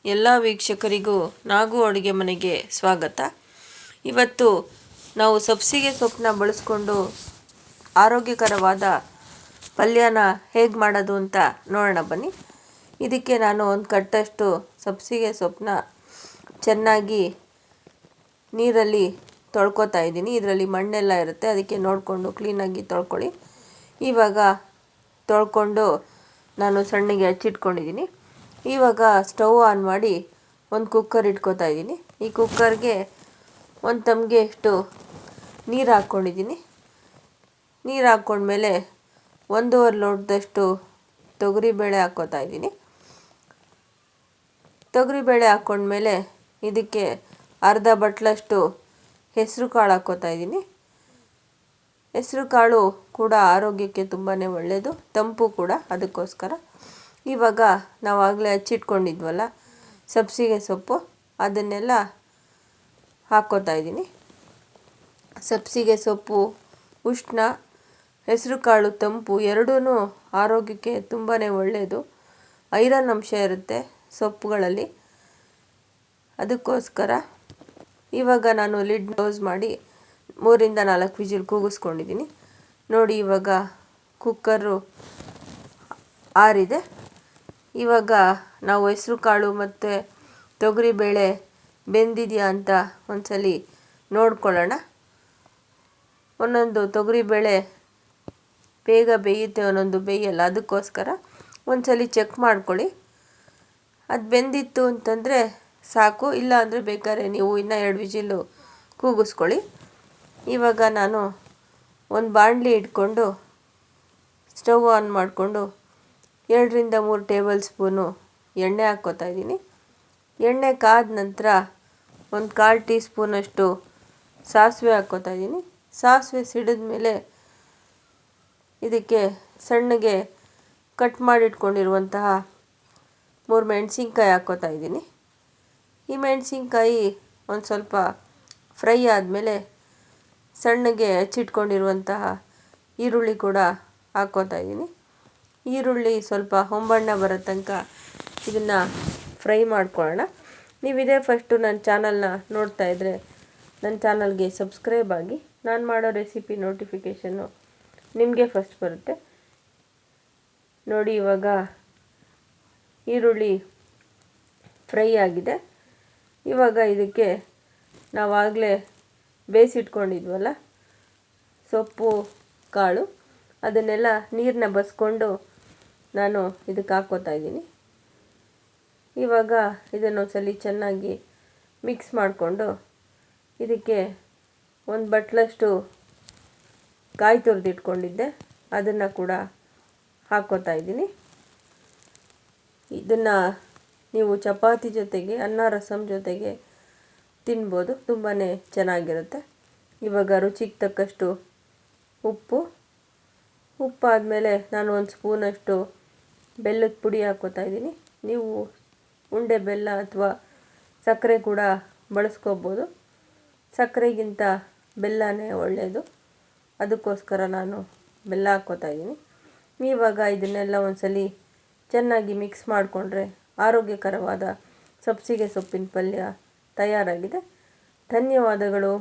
ಎಲ್ಲ ವೀಕ್ಷಕರಿಗೂ ನಾಗು ಅಡುಗೆ ಮನೆಗೆ ಸ್ವಾಗತ. ಇವತ್ತು ನಾವು ಸಬ್ಸಿಗೆ ಸೊಪ್ಪನ್ನ ಬಳಸ್ಕೊಂಡು ಆರೋಗ್ಯಕರವಾದ ಪಲ್ಯನ ಹೇಗೆ ಮಾಡೋದು ಅಂತ ನೋಡೋಣ ಬನ್ನಿ. ಇದಕ್ಕೆ ನಾನು ಒಂದು ಕಟ್ಟಷ್ಟು ಸಬ್ಸಿಗೆ ಸೊಪ್ಪನ್ನ ಚೆನ್ನಾಗಿ ನೀರಲ್ಲಿ ತೊಳ್ಕೊತಾ ಇದ್ದೀನಿ. ಇದರಲ್ಲಿ ಮಣ್ಣೆಲ್ಲ ಇರುತ್ತೆ, ಅದಕ್ಕೆ ನೋಡಿಕೊಂಡು ಕ್ಲೀನಾಗಿ ತೊಳ್ಕೊಳ್ಳಿ. ಇವಾಗ ತೊಳ್ಕೊಂಡು ನಾನು ಸಣ್ಣಗೆ ಹಚ್ಚಿಟ್ಕೊಂಡಿದ್ದೀನಿ. ಇವಾಗ ಸ್ಟವ್ ಆನ್ ಮಾಡಿ ಒಂದು ಕುಕ್ಕರ್ ಇಟ್ಕೋತಾ ಇದ್ದೀನಿ. ಈ ಕುಕ್ಕರ್ಗೆ ಒಂದು ತಮ್ಗೆಯಷ್ಟು ನೀರು ಹಾಕ್ಕೊಂಡಿದ್ದೀನಿ. ನೀರು ಹಾಕ್ಕೊಂಡ್ಮೇಲೆ 1.5 ಲೋಟದಷ್ಟು ತೊಗರಿಬೇಳೆ ಹಾಕ್ಕೋತಾ ಇದ್ದೀನಿ. ತೊಗರಿಬೇಳೆ ಹಾಕ್ಕೊಂಡ್ಮೇಲೆ ಇದಕ್ಕೆ ಅರ್ಧ ಬಟ್ಲಷ್ಟು ಹೆಸರು ಕಾಳು ಹಾಕ್ಕೋತಾ ಇದ್ದೀನಿ. ಹೆಸರು ಕಾಳು ಕೂಡ ಆರೋಗ್ಯಕ್ಕೆ ತುಂಬಾ ಒಳ್ಳೆಯದು, ತಂಪು ಕೂಡ, ಅದಕ್ಕೋಸ್ಕರ. ಇವಾಗ ನಾವಾಗಲೇ ಹಚ್ಚಿಟ್ಕೊಂಡಿದ್ವಲ್ಲ ಸಬ್ಸಿಗೆ ಸೊಪ್ಪು, ಅದನ್ನೆಲ್ಲ ಹಾಕ್ಕೋತಾ ಇದ್ದೀನಿ. ಸಬ್ಸಿಗೆ ಸೊಪ್ಪು ಉಷ್ಣ, ಹೆಸರು ಕಾಳು ತಂಪು, ಎರಡೂ ಆರೋಗ್ಯಕ್ಕೆ ತುಂಬಾ ಒಳ್ಳೆಯದು. ಐರನ್ ಅಂಶ ಇರುತ್ತೆ ಸೊಪ್ಪುಗಳಲ್ಲಿ, ಅದಕ್ಕೋಸ್ಕರ. ಇವಾಗ ನಾನು ಲಿಡ್ ಕ್ಲೋಸ್ ಮಾಡಿ 3-4 ವಿಜಿಲ್ ಕೂಗಿಸ್ಕೊಂಡಿದ್ದೀನಿ. ನೋಡಿ, ಇವಾಗ ಕುಕ್ಕರು ಆರಿದೆ. ಇವಾಗ ನಾವು ಹೆಸರು ಕಾಳು ಮತ್ತು ತೊಗರಿಬೇಳೆ ಬೆಂದಿದೆಯಾ ಅಂತ ಒಂದ್ಸಲಿ ನೋಡ್ಕೊಳ್ಳೋಣ. ಒಂದೊಂದು ತೊಗರಿಬೇಳೆ ಬೇಗ ಬೇಯುತ್ತೆ, ಒಂದೊಂದು ಬೇಯಲ್ಲ, ಅದಕ್ಕೋಸ್ಕರ ಒಂದ್ಸಲಿ ಚೆಕ್ ಮಾಡ್ಕೊಳ್ಳಿ. ಅದು ಬೆಂದಿತ್ತು ಅಂತಂದರೆ ಸಾಕು, ಇಲ್ಲ ಅಂದರೆ ಬೇಕಾದ್ರೆ ನೀವು ಇನ್ನೂ 2 ವಿಜಿಲ್ಲು ಕೂಗಿಸ್ಕೊಳ್ಳಿ. ಇವಾಗ ನಾನು ಒಂದು ಬಾಣಲಿ ಇಟ್ಕೊಂಡು ಸ್ಟವ್ ಆನ್ ಮಾಡಿಕೊಂಡು 2-3 ಟೇಬಲ್ ಸ್ಪೂನು ಎಣ್ಣೆ ಹಾಕ್ಕೋತಾ ಇದ್ದೀನಿ. ಎಣ್ಣೆ ಕಾದ ನಂತರ ಒಂದು 1/4 ಟೀ ಸ್ಪೂನಷ್ಟು ಸಾಸಿವೆ ಹಾಕ್ಕೋತಾ ಇದ್ದೀನಿ. ಸಾಸಿವೆ ಸಿಡಿದ ಮೇಲೆ ಇದಕ್ಕೆ ಸಣ್ಣಗೆ ಕಟ್ ಮಾಡಿಟ್ಕೊಂಡಿರುವಂತಹ 3 ಮೆಣಸಿನ್ಕಾಯಿ ಹಾಕ್ಕೋತಾ ಇದ್ದೀನಿ. ಈ ಮೆಣಸಿನ್ಕಾಯಿ ಒಂದು ಸ್ವಲ್ಪ ಫ್ರೈ ಆದಮೇಲೆ ಸಣ್ಣಗೆ ಹಚ್ಚಿಟ್ಕೊಂಡಿರುವಂತಹ ಈರುಳ್ಳಿ ಕೂಡ ಹಾಕ್ಕೋತಾ ಇದ್ದೀನಿ. ಈರುಳ್ಳಿ ಸ್ವಲ್ಪ ಹೊಂಬಣ್ಣ ಬರೋ ತನಕ ಇದನ್ನು ಫ್ರೈ ಮಾಡ್ಕೊಳ್ಳೋಣ. ನೀವಿದೇ ಫಸ್ಟು ನನ್ನ ಚಾನಲ್ನ ನೋಡ್ತಾ ಇದ್ದರೆ ನನ್ನ ಚಾನಲ್ಗೆ ಸಬ್ಸ್ಕ್ರೈಬ್ ಆಗಿ. ನಾನು ಮಾಡೋ ರೆಸಿಪಿ ನೋಟಿಫಿಕೇಷನ್ನು ನಿಮಗೆ ಫಸ್ಟ್ ಬರುತ್ತೆ. ನೋಡಿ, ಇವಾಗ ಈರುಳ್ಳಿ ಫ್ರೈ ಆಗಿದೆ. ಇವಾಗ ಇದಕ್ಕೆ ನಾವಾಗಲೇ ಬೇಯಿಸಿಟ್ಕೊಂಡಿದ್ವಲ್ಲ ಸೊಪ್ಪು ಕಾಳು, ಅದನ್ನೆಲ್ಲ ನೀರನ್ನ ಬಸ್ಕೊಂಡು ನಾನು ಇದಕ್ಕೆ ಹಾಕ್ಕೋತಾ ಇದ್ದೀನಿ. ಇವಾಗ ಇದನ್ನೊಂದ್ಸಲಿ ಚೆನ್ನಾಗಿ ಮಿಕ್ಸ್ ಮಾಡಿಕೊಂಡು ಇದಕ್ಕೆ ಒಂದು ಬಟ್ಲಷ್ಟು ಕಾಯಿ ತುರಿದಿಟ್ಕೊಂಡಿದ್ದೆ, ಅದನ್ನು ಕೂಡ ಹಾಕ್ಕೋತಾ ಇದ್ದೀನಿ. ಇದನ್ನು ನೀವು ಚಪಾತಿ ಜೊತೆಗೆ, ಅನ್ನ ರಸಮ್ ಜೊತೆಗೆ ತಿನ್ಬೋದು, ತುಂಬಾ ಚೆನ್ನಾಗಿರುತ್ತೆ. ಇವಾಗ ರುಚಿಗೆ ತಕ್ಕಷ್ಟು ಉಪ್ಪಾದಮೇಲೆ ನಾನು ಒಂದು ಸ್ಪೂನಷ್ಟು ಬೆಲ್ಲದ ಪುಡಿ ಹಾಕ್ಕೋತಾ ಇದ್ದೀನಿ. ನೀವು ಉಂಡೆ ಬೆಲ್ಲ ಅಥವಾ ಸಕ್ಕರೆ ಕೂಡ ಬಳಸ್ಕೋಬೋದು. ಸಕ್ಕರೆಗಿಂತ ಬೆಲ್ಲನೇ ಒಳ್ಳೆಯದು, ಅದಕ್ಕೋಸ್ಕರ ನಾನು ಬೆಲ್ಲ ಹಾಕ್ಕೋತಾ ಇದ್ದೀನಿ. ಇವಾಗ ಇದನ್ನೆಲ್ಲ ಒಂದ್ಸಲಿ ಚೆನ್ನಾಗಿ ಮಿಕ್ಸ್ ಮಾಡಿಕೊಂಡ್ರೆ ಆರೋಗ್ಯಕರವಾದ ಸಬ್ಸಿಗೆ ಸೊಪ್ಪಿನ ಪಲ್ಯ ತಯಾರಾಗಿದೆ. ಧನ್ಯವಾದಗಳು.